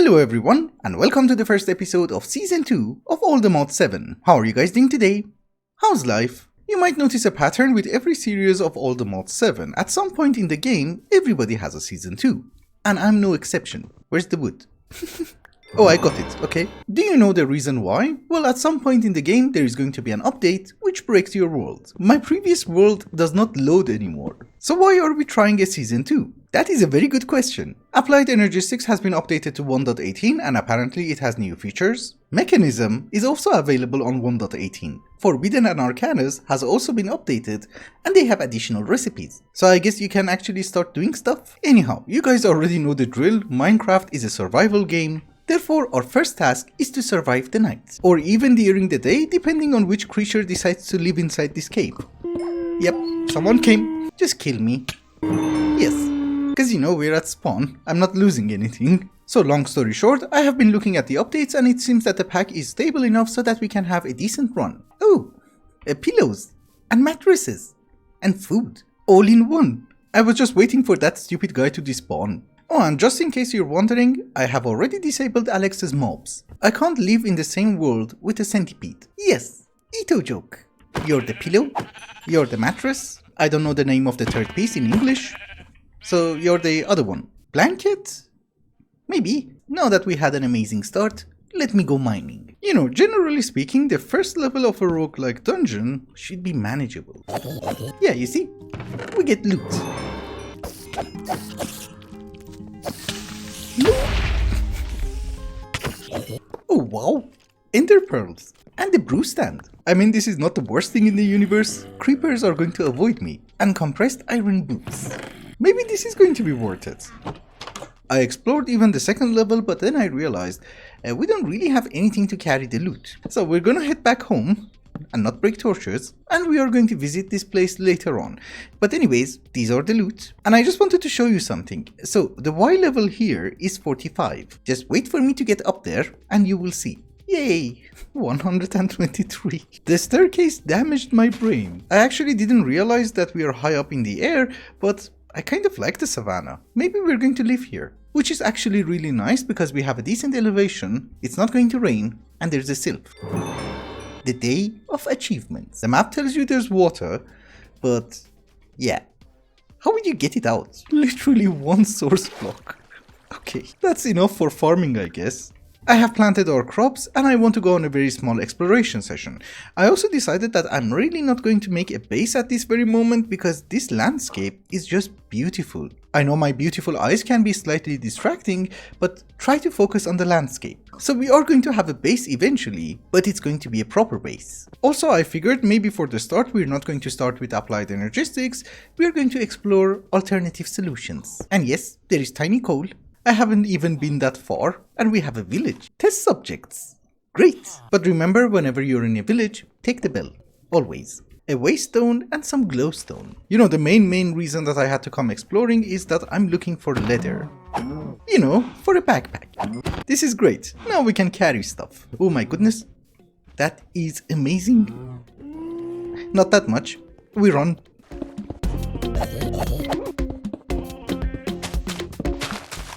Hello everyone, and welcome to the first episode of Season 2 of All the Mods 7. How are you guys doing today? How's life? You might notice a pattern with every series of All the Mods 7. At some point in the game, everybody has a Season 2. And I'm no exception. Where's the wood? Oh, I got it, okay. Do you know the reason why? Well, at some point in the game, there is going to be an update which breaks your world. My previous world does not load anymore. So why are we trying a Season 2? That is a very good question. Applied Energistics has been updated to 1.18 and apparently it has new features. Mechanism is also available on 1.18. Forbidden and Arcanas has also been updated and they have additional recipes. So I guess you can actually start doing stuff. Anyhow, you guys already know the drill. Minecraft is a survival game. Therefore, our first task is to survive the night. Or even during the day, depending on which creature decides to live inside this cave. Yep, someone came. Just kill me. Yes. Because you know, we're at spawn, I'm not losing anything. So long story short, I have been looking at the updates and it seems that the pack is stable enough so that we can have a decent run. Oh, pillows, and mattresses, and food, all in one. I was just waiting for that stupid guy to despawn. Oh, and just in case you're wondering, I have already disabled Alex's mobs. I can't live in the same world with a centipede. Yes, Ito joke. You're the pillow, you're the mattress, I don't know the name of the third piece in English. So you're the other one. Blanket? Maybe. Now that we had an amazing start, let me go mining. You know, generally speaking, the first level of a roguelike dungeon should be manageable. Yeah, you see? We get loot. Oh wow! Ender pearls. And the brew stand. I mean, this is not the worst thing in the universe. Creepers are going to avoid me. And compressed iron boots. Maybe this is going to be worth it. I explored even the second level, but then I realized we don't really have anything to carry the loot. So we're gonna head back home and not break torches, and we are going to visit this place later on. But anyways, these are the loot. And I just wanted to show you something. So the Y level here is 45. Just wait for me to get up there and you will see. Yay! 123. The staircase damaged my brain. I actually didn't realize that we are high up in the air, but I kind of like the savannah. Maybe we're going to live here. Which is actually really nice because we have a decent elevation, it's not going to rain, and there's a sylph. The day of achievements. The map tells you there's water, but yeah. How would you get it out? Literally one source block. Okay, that's enough for farming, I guess. I have planted our crops and I want to go on a very small exploration session. I also decided that I'm really not going to make a base at this very moment because this landscape is just beautiful. I know my beautiful eyes can be slightly distracting, but try to focus on the landscape. So we are going to have a base eventually, but it's going to be a proper base. Also, I figured maybe for the start we're not going to start with applied energistics, we're going to explore alternative solutions. And yes, there is tiny coal. I haven't even been that far, and we have a village. Test subjects. Great! But remember, whenever you're in a village, take the bell. Always. A waystone and some glowstone. You know, the main reason that I had to come exploring is that I'm looking for leather. You know, for a backpack. This is great. Now we can carry stuff. Oh my goodness. That is amazing. Not that much. We run.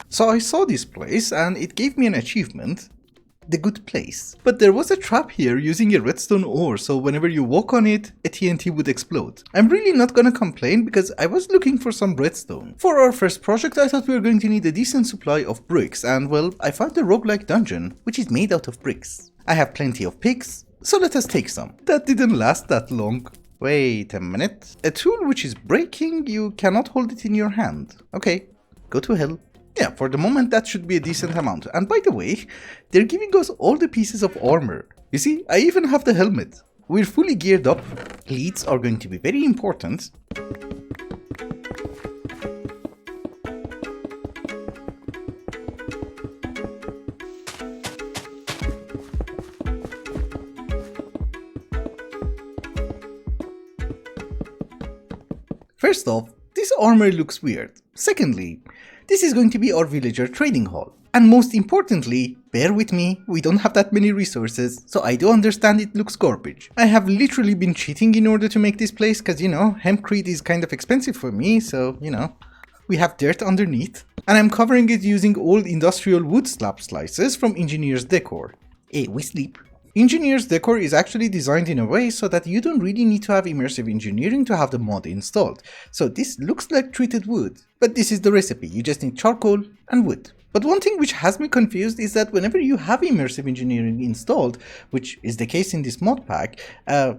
So I saw this place and it gave me an achievement, the good place. But there was a trap here using a redstone ore, so whenever you walk on it, a TNT would explode. I'm really not gonna complain because I was looking for some redstone. For our first project I thought we were going to need a decent supply of bricks and well, I found a roguelike dungeon which is made out of bricks. I have plenty of picks, so let us take some. That didn't last that long. Wait a minute. A tool which is breaking, you cannot hold it in your hand. Okay, go to hell. Yeah, for the moment that should be a decent amount. And by the way, they're giving us all the pieces of armor. You see, I even have the helmet. We're fully geared up. Leads are going to be very important. First off, this armor looks weird. Secondly, this is going to be our villager trading hall. And most importantly, bear with me, we don't have that many resources, so I do understand it looks garbage. I have literally been cheating in order to make this place, cause you know, hempcrete is kind of expensive for me, so you know. We have dirt underneath, and I'm covering it using old industrial wood slab slices from Engineer's Decor. Hey, we sleep. Engineer's Decor is actually designed in a way so that you don't really need to have immersive engineering to have the mod installed. So this looks like treated wood, but this is the recipe. You just need charcoal and wood. But one thing which has me confused is that whenever you have immersive engineering installed, which is the case in this mod pack,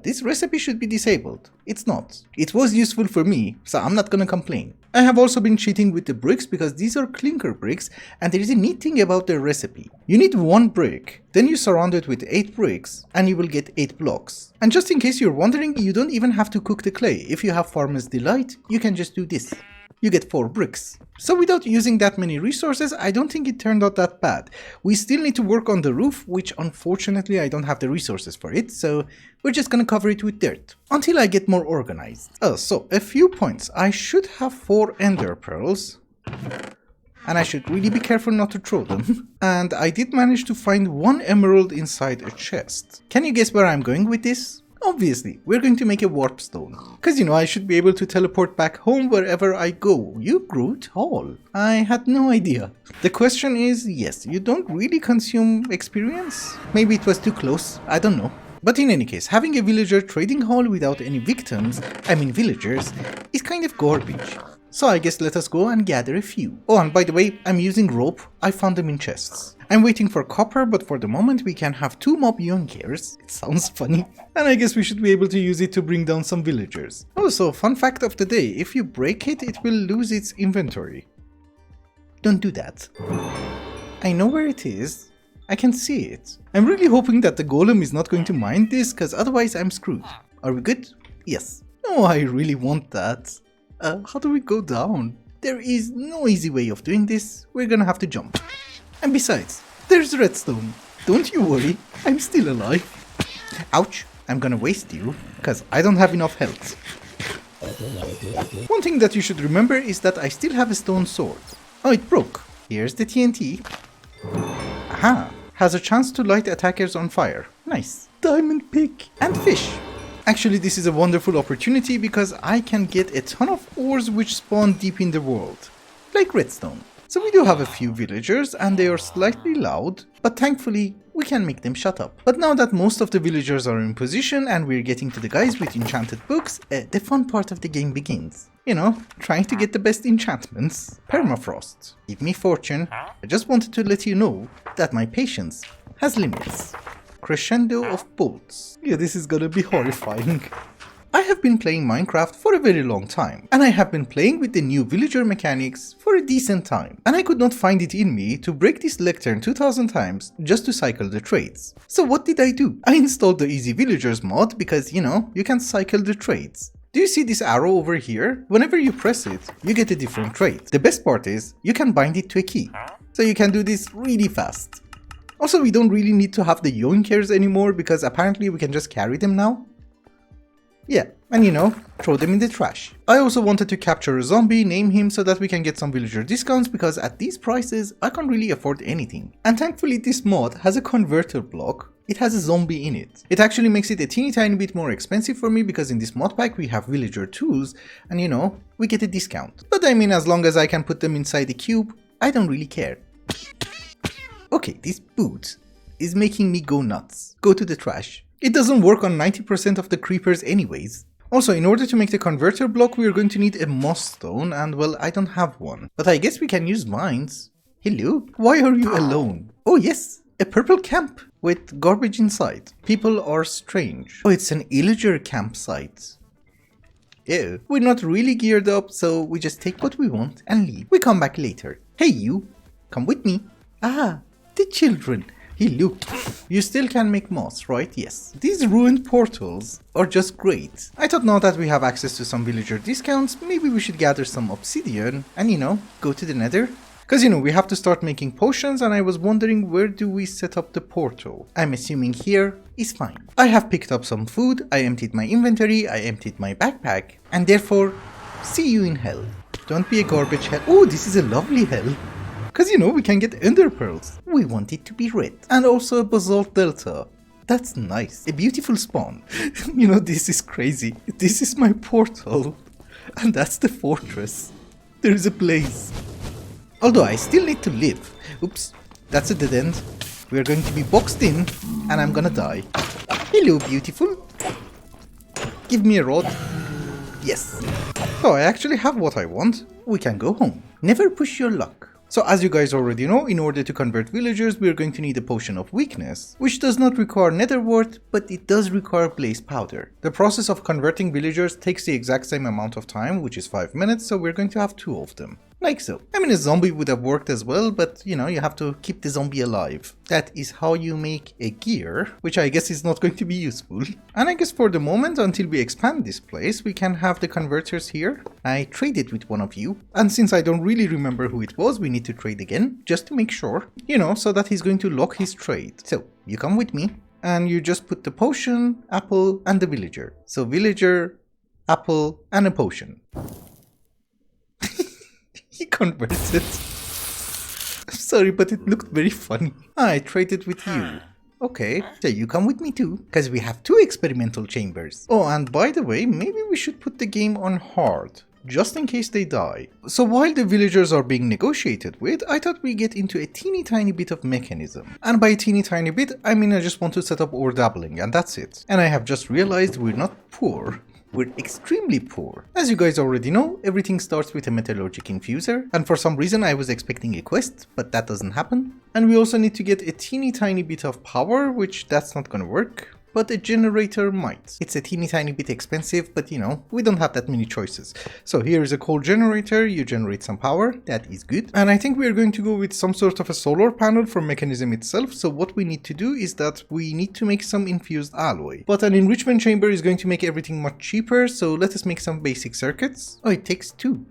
this recipe should be disabled. It's not. It was useful for me, so I'm not gonna complain. I have also been cheating with the bricks because these are clinker bricks, and there is a neat thing about their recipe. You need 1 brick, then you surround it with 8 bricks, and you will get 8 blocks. And just in case you're wondering, you don't even have to cook the clay. If you have Farmer's Delight, you can just do this. You get 4 bricks. So without using that many resources, I don't think it turned out that bad. We still need to work on the roof, which unfortunately I don't have the resources for it, so we're just gonna cover it with dirt until I get more organized. So a few points. I should have 4 ender pearls, and I should really be careful not to throw them. And I did manage to find 1 emerald inside a chest. Can you guess where I'm going with this? Obviously, we're going to make a warp stone. Cause I should be able to teleport back home wherever I go. You grew tall. I had no idea. The question is, yes, you don't really consume experience? Maybe it was too close, I don't know. But in any case, having a villager trading hall without any villagers, is kind of garbage. So I guess let us go and gather a few. Oh, and by the way, I'm using rope. I found them in chests. I'm waiting for copper, but for the moment we can have 2 mob yonkers. It sounds funny. And I guess we should be able to use it to bring down some villagers. Also, fun fact of the day, if you break it, it will lose its inventory. Don't do that. I know where it is. I can see it. I'm really hoping that the golem is not going to mind this, cause otherwise I'm screwed. Are we good? Yes. Oh, I really want that. How do we go down? There is no easy way of doing this. We're gonna have to jump. And besides, there's redstone. Don't you worry, I'm still alive. Ouch, I'm gonna waste you, cause I don't have enough health. One thing that you should remember is that I still have a stone sword. Oh, it broke. Here's the TNT. Aha, has a chance to light attackers on fire. Nice. Diamond pick and fish. Actually, this is a wonderful opportunity because I can get a ton of ores which spawn deep in the world, like redstone. So we do have a few villagers and they are slightly loud, but thankfully we can make them shut up. But now that most of the villagers are in position and we're getting to the guys with enchanted books, the fun part of the game begins. Trying to get the best enchantments. Permafrost. Give me fortune. I just wanted to let you know that my patience has limits. Crescendo of bolts. Yeah, this is gonna be horrifying. I have been playing Minecraft for a very long time, and I have been playing with the new villager mechanics for a decent time, and I could not find it in me to break this lectern 2000 times just to cycle the trades. So what did I do? I installed the Easy Villagers mod because, you can cycle the trades. Do you see this arrow over here? Whenever you press it, you get a different trait. The best part is, you can bind it to a key, so you can do this really fast. Also, we don't really need to have the yoinkers anymore because apparently we can just carry them now. Yeah, and throw them in the trash. I also wanted to capture a zombie, name him so that we can get some villager discounts because at these prices, I can't really afford anything. And thankfully this mod has a converter block. It has a zombie in it. It actually makes it a teeny tiny bit more expensive for me because in this mod pack we have villager tools and we get a discount. But I mean, as long as I can put them inside the cube, I don't really care. Okay, this boot is making me go nuts. Go to the trash. It doesn't work on 90% of the creepers anyways. Also, in order to make the converter block, we are going to need a moss stone, and well, I don't have one. But I guess we can use mines. Hello? Why are you alone? Oh yes, a purple camp with garbage inside. People are strange. Oh, it's an illager campsite. Ew. We're not really geared up, so we just take what we want and leave. We come back later. Hey you, come with me. Ah, the children. Hey look, you still can make moss, right? Yes. These ruined portals are just great. I thought now that we have access to some villager discounts, maybe we should gather some obsidian and go to the Nether. Cause we have to start making potions and I was wondering where do we set up the portal. I'm assuming here is fine. I have picked up some food, I emptied my inventory, I emptied my backpack, and therefore, see you in hell. Don't be a garbage hell. Oh, this is a lovely hell. Cause we can get ender pearls. We want it to be red. And also a basalt delta. That's nice. A beautiful spawn. This is crazy. This is my portal. And that's the fortress. There is a place. Although I still need to live. Oops, that's a dead end. We are going to be boxed in, and I'm gonna die. Hello, beautiful. Give me a rod. Yes. So I actually have what I want. We can go home. Never push your luck. So as you guys already know, in order to convert villagers, we are going to need a potion of weakness, which does not require nether wart, but it does require blaze powder. The process of converting villagers takes the exact same amount of time, which is 5 minutes, so we're going to have 2 of them. Like so. I mean, a zombie would have worked as well, but you know, you have to keep the zombie alive. That is how you make a gear, which I guess is not going to be useful. And I guess for the moment, until we expand this place, we can have the converters here. I traded with one of you, and since I don't really remember who it was, we need to trade again, just to make sure, you know, so that he's going to lock his trade. So, you come with me, and you just put the potion, apple, and the villager. So villager, apple, and a potion. He converted. I'm sorry, but it looked very funny. I traded with you. Okay, so you come with me too, because we have 2 experimental chambers. Oh, and by the way, maybe we should put the game on hard, just in case they die. So while the villagers are being negotiated with, I thought we get into a teeny tiny bit of mechanism. And by a teeny tiny bit, I mean I just want to set up ore dabbling, and that's it. And I have just realized we're not poor. We're extremely poor. As you guys already know, everything starts with a metallurgic infuser, and for some reason I was expecting a quest, but that doesn't happen. And we also need to get a teeny tiny bit of power, which that's not gonna work. But a generator might. It's a teeny tiny bit expensive, but you know, we don't have that many choices. So here is a coal generator, you generate some power, that is good. And I think we are going to go with some sort of a solar panel for mechanism itself, so what we need to do is that we need to make some infused alloy. But an enrichment chamber is going to make everything much cheaper, so let us make some basic circuits. Oh, it takes 2.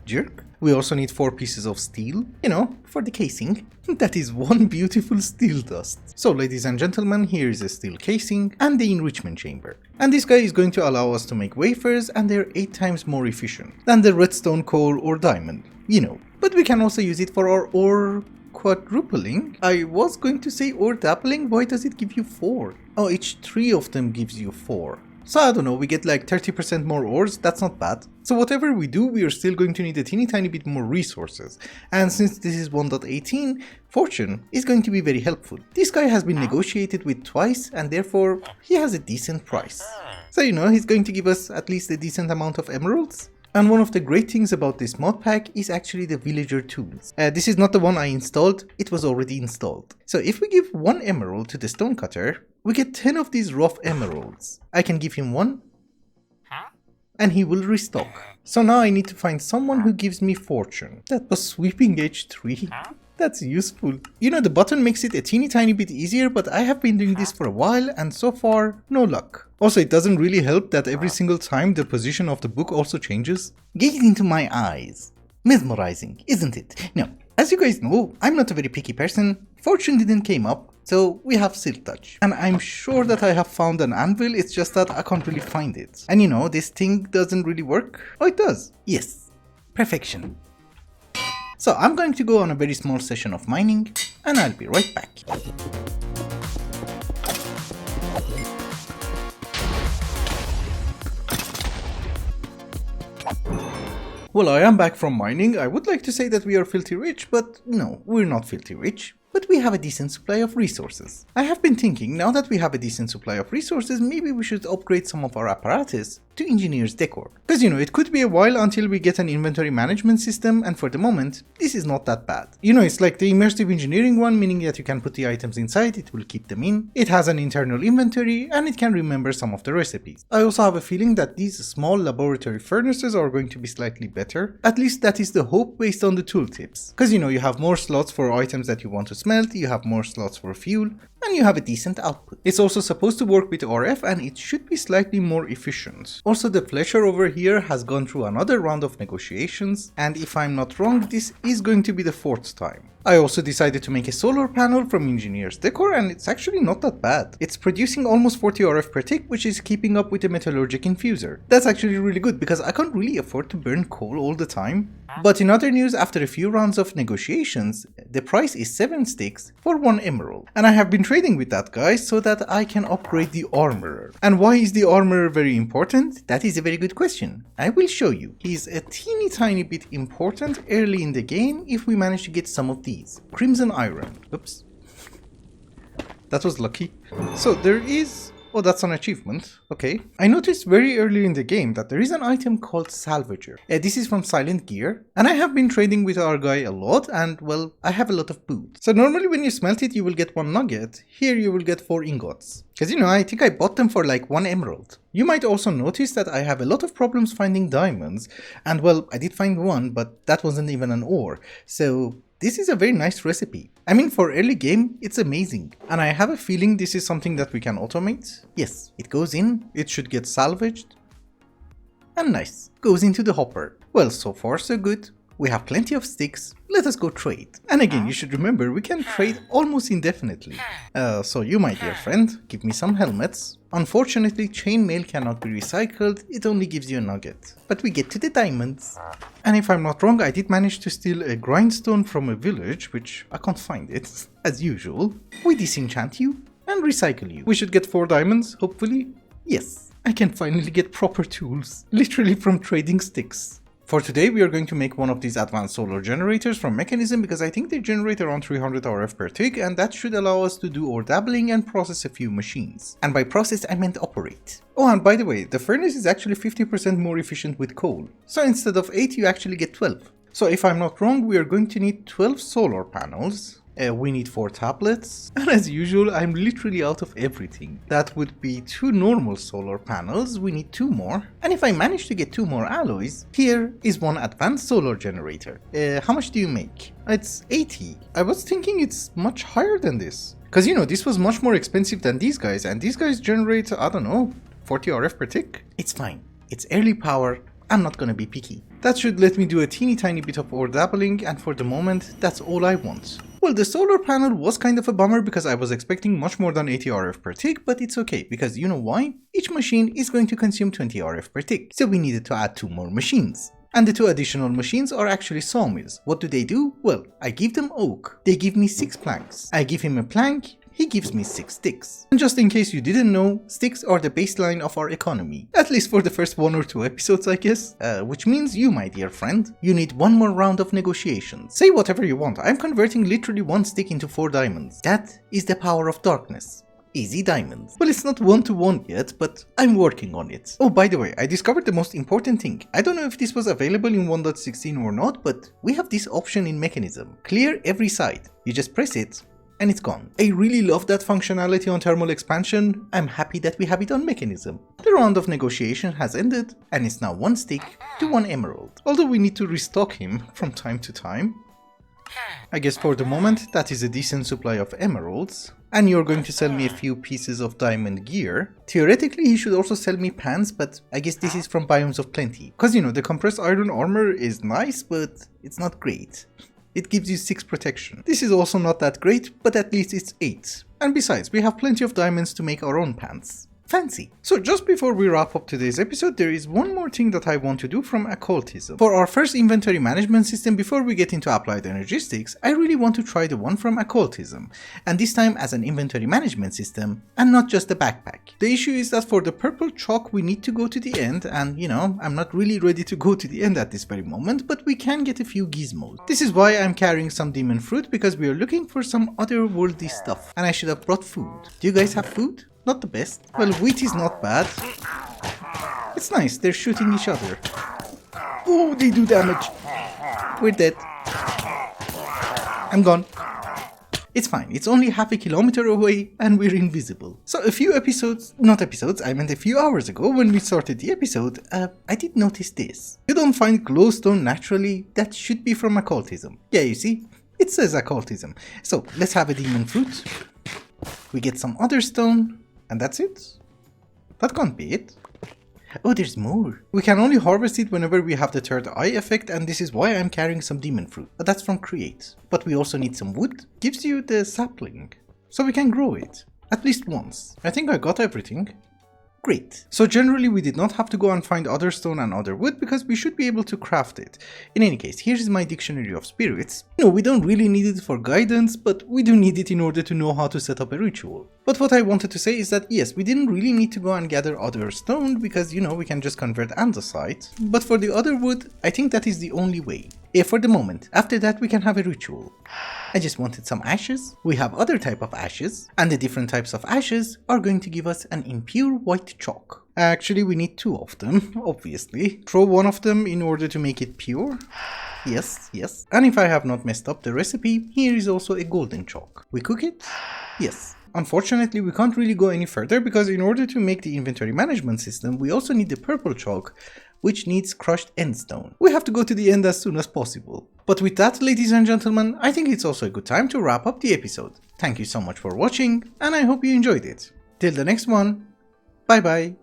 Jerk. We also need 4 pieces of steel, you know, for the casing. That is 1 beautiful steel dust. So ladies and gentlemen, here is a steel casing and the enrichment chamber. And this guy is going to allow us to make wafers, and they're 8 times more efficient than the redstone, coal or diamond, you know. But we can also use it for our ore quadrupling. I was going to say ore dabbling, why does it give you 4? Oh, each 3 of them gives you 4. So I don't know, we get like 30% more ores, that's not bad. So whatever we do, we are still going to need a teeny tiny bit more resources. And since this is 1.18, fortune is going to be very helpful. This guy has been negotiated with twice, and therefore he has a decent price. So you know, he's going to give us at least a decent amount of emeralds. And one of the great things about this mod pack is actually the villager tools. This is not the one I installed, it was already installed. So if we give 1 emerald to the stonecutter, we get 10 of these rough emeralds. I can give him 1, and he will restock. So now I need to find someone who gives me fortune. That was sweeping edge 3. That's useful. You know, the button makes it a teeny tiny bit easier, but I have been doing this for a while, and so far, no luck. Also, it doesn't really help that every single time the position of the book also changes. Gaze into my eyes. Mesmerizing, isn't it? Now, as you guys know, I'm not a very picky person. Fortune didn't came up, so we have Silk Touch. And I'm sure that I have found an anvil, it's just that I can't really find it. And you know, this thing doesn't really work. Oh, it does. Yes. Perfection. So I'm going to go on a very small session of mining, and I'll be right back. Well, I am back from mining. I would like to say that we are filthy rich, but no, we're not filthy rich. But we have a decent supply of resources. I have been thinking, now that we have a decent supply of resources, maybe we should upgrade some of our apparatus to engineer's decor. Because you know, it could be a while until we get an inventory management system, and for the moment, this is not that bad. You know, it's like the immersive engineering one, meaning that you can put the items inside, it will keep them in, it has an internal inventory, and it can remember some of the recipes. I also have a feeling that these small laboratory furnaces are going to be slightly better. At least that is the hope based on the tooltips. Because you know, you have more slots for items that you want to smelt, you have more slots for fuel, and you have a decent output. It's also supposed to work with RF, and it should be slightly more efficient. Also, the flesher over here has gone through another round of negotiations, and if I'm not wrong, this is going to be the 4th time. I also decided to make a solar panel from Engineer's Decor, and it's actually not that bad. It's producing almost 40 RF per tick, which is keeping up with the metallurgic infuser. That's actually really good because I can't really afford to burn coal all the time. But in other news, after a few rounds of negotiations, the price is 7 sticks for 1 emerald. And I have been trading with that guy so that I can upgrade the armorer. And why is the armorer very important? That is a very good question. I will show you. He's a teeny tiny bit important early in the game if we manage to get some of these. Crimson iron. Oops. That was lucky. So there is... Oh, that's an achievement. Okay. I noticed very early in the game that there is an item called Salvager. This is from Silent Gear, and I have been trading with our guy a lot, and well, I have a lot of boots. So normally when you smelt it, you will get 1 nugget. Here you will get 4 ingots. Because you know, I think I bought them for like 1 emerald. You might also notice that I have a lot of problems finding diamonds, and well, I did find one, but that wasn't even an ore. So this is a very nice recipe. I mean, for early game, it's amazing. And I have a feeling this is something that we can automate. Yes, it goes in, it should get salvaged. And nice, goes into the hopper. Well, so far so good. We have plenty of sticks, let us go trade. And again, you should remember, we can trade almost indefinitely. So you, my dear friend, give me some helmets. Unfortunately, chainmail cannot be recycled, it only gives you a nugget. But we get to the diamonds. And if I'm not wrong, I did manage to steal a grindstone from a village, which I can't find it, as usual. We disenchant you and recycle you. We should get 4 diamonds, hopefully. Yes, I can finally get proper tools, literally from trading sticks. For today, we are going to make one of these advanced solar generators from Mechanism because I think they generate around 300 RF per tick, and that should allow us to do ore dabbling and process a few machines. And by process, I meant operate. Oh, and by the way, the furnace is actually 50% more efficient with coal. So instead of 8, you actually get 12. So if I'm not wrong, we are going to need 12 solar panels. We need 4 tablets, and as usual, I'm literally out of everything. That would be 2 normal solar panels, we need 2 more, and if I manage to get 2 more alloys, here is 1 advanced solar generator. How much do you make? It's 80. I was thinking it's much higher than this. Cause you know, this was much more expensive than these guys, and these guys generate, I don't know, 40 RF per tick? It's fine. It's early power, I'm not gonna be picky. That should let me do a teeny tiny bit of ore dabbling, and for the moment, that's all I want. Well, the solar panel was kind of a bummer because I was expecting much more than 80 RF per tick, but it's okay, because you know why? Each machine is going to consume 20 RF per tick, so we needed to add 2 more machines. And the 2 additional machines are actually sawmills. What do? Well, I give them oak. They give me 6 planks. I give him a plank. He gives me 6 sticks. And just in case you didn't know, sticks are the baseline of our economy. At least for the first 1 or 2 episodes, I guess. Which means you, my dear friend, you need 1 more round of negotiations. Say whatever you want, I'm converting literally 1 stick into 4 diamonds. That is the power of darkness. Easy diamonds. Well, it's not 1-to-1 yet, but I'm working on it. Oh, by the way, I discovered the most important thing. I don't know if this was available in 1.16 or not, but we have this option in Mechanism. Clear every side. You just press it, and it's gone. I really love that functionality on thermal expansion. I'm happy that we have it on Mechanism. The round of negotiation has ended, and it's now 1 stick to 1 emerald. Although we need to restock him from time to time. I guess for the moment that is a decent supply of emeralds. And you're going to sell me a few pieces of diamond gear. Theoretically he should also sell me pants, but I guess this is from Biomes of Plenty. Cause you know, the compressed iron armor is nice, but it's not great. It gives you 6 protection. This is also not that great, but at least it's 8. And besides, we have plenty of diamonds to make our own pants. Fancy. So just before we wrap up today's episode, there is one more thing that I want to do from Occultism. For our first inventory management system, before we get into applied energistics, I really want to try the one from Occultism, and this time as an inventory management system, and not just a backpack. The issue is that for the purple chalk we need to go to the end, and you know, I'm not really ready to go to the end at this very moment, but we can get a few gizmos. This is why I'm carrying some demon fruit, because we are looking for some otherworldly stuff, and I should have brought food. Do you guys have food? Not the best. Well, wheat is not bad. It's nice, they're shooting each other. Oh, they do damage. We're dead. I'm gone. It's fine, it's only half a kilometer away and we're invisible. So a few hours ago when we started the episode, I did notice this. You don't find glowstone naturally, that should be from Occultism. Yeah, you see, it says Occultism. So let's have a demon fruit. We get some other stone. And that's it? That can't be it. Oh, there's more. We can only harvest it whenever we have the third eye effect, and this is why I'm carrying some demon fruit. But that's from create. But we also need some wood. Gives you the sapling. So we can grow it. At least once. I think I got everything. Great. So generally we did not have to go and find other stone and other wood because we should be able to craft it. In any case, here's my dictionary of spirits. No, we don't really need it for guidance, but we do need it in order to know how to set up a ritual. But what I wanted to say is that yes, we didn't really need to go and gather other stone because, you know, we can just convert andesite. But for the other wood, I think that is the only way. For the moment. After that we can have a ritual. I just wanted some ashes. We have other type of ashes, and the different types of ashes are going to give us an impure white chalk. Actually, we need two of them, obviously. Throw one of them in order to make it pure. Yes, yes. And if I have not messed up the recipe, here is also a golden chalk. We cook it? Yes. Unfortunately, we can't really go any further because in order to make the inventory management system, we also need the purple chalk, which needs crushed endstone. We have to go to the end as soon as possible. But with that, ladies and gentlemen, I think it's also a good time to wrap up the episode. Thank you so much for watching, and I hope you enjoyed it. Till the next one, bye bye.